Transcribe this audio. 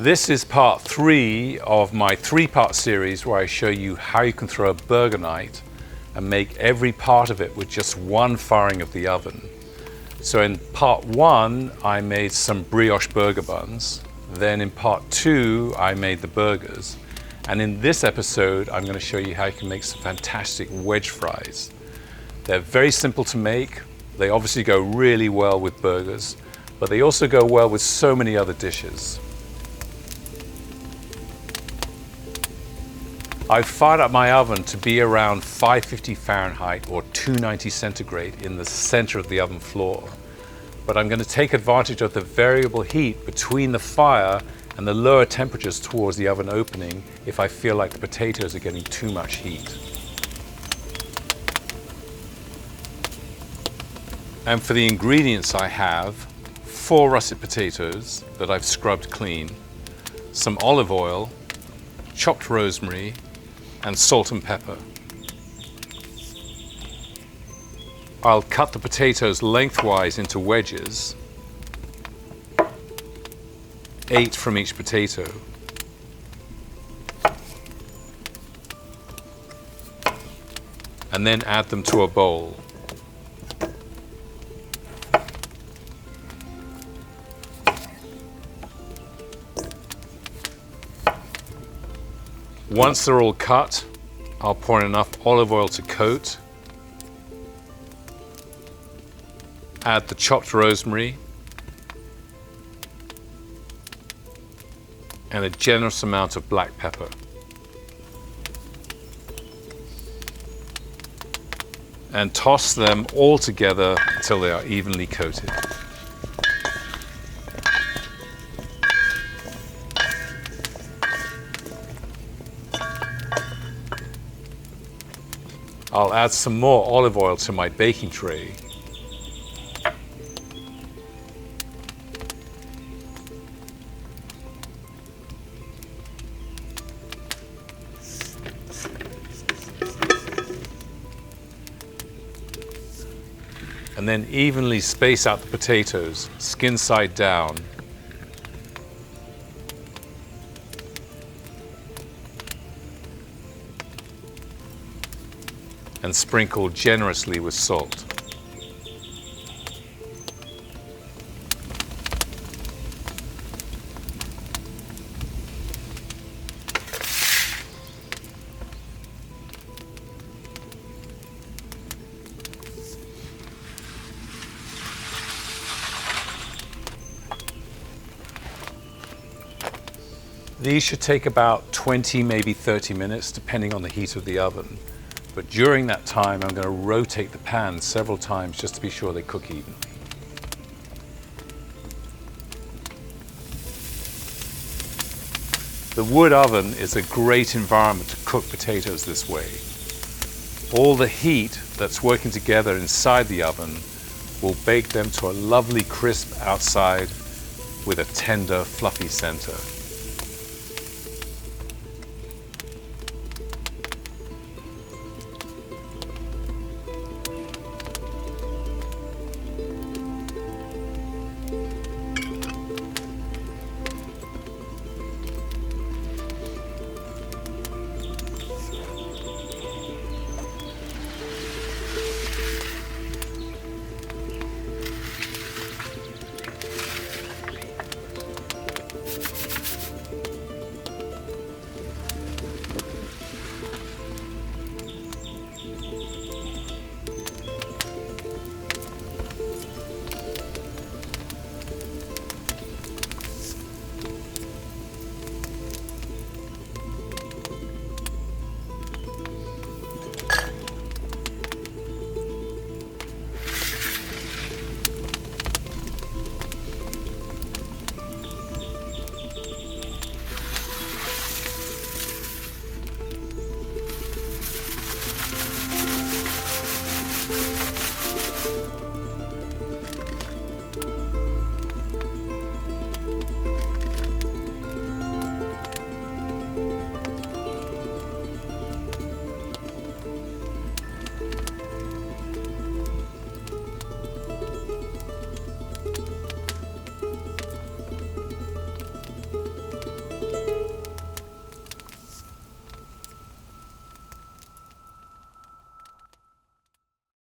This is part 3 of my 3-part series where I show you how you can throw a burger night and make every part of it with just one firing of the oven. So in part 1 I made some brioche burger buns, then in part 2 I made the burgers, and in this episode I'm going to show you how you can make some fantastic wedge fries. They're very simple to make, they obviously go really well with burgers, but they also go well with so many other dishes. I've fired up my oven to be around 550 Fahrenheit or 290 centigrade in the center of the oven floor. But I'm going to take advantage of the variable heat between the fire and the lower temperatures towards the oven opening if I feel like the potatoes are getting too much heat. And for the ingredients I have 4 russet potatoes that I've scrubbed clean, some olive oil, chopped rosemary, and salt and pepper. I'll cut the potatoes lengthwise into wedges, 8 from each potato. And then add them to a bowl. Once they're all cut, I'll pour in enough olive oil to coat, add the chopped rosemary, and a generous amount of black pepper. And toss them all together until they are evenly coated. I'll add some more olive oil to my baking tray. And then evenly space out the potatoes, skin side down. And sprinkle generously with salt. These should take about 20, maybe 30 minutes, depending on the heat of the oven. But during that time, I'm going to rotate the pan several times just to be sure they cook evenly. The wood oven is a great environment to cook potatoes this way. All the heat that's working together inside the oven will bake them to a lovely crisp outside with a tender, fluffy center.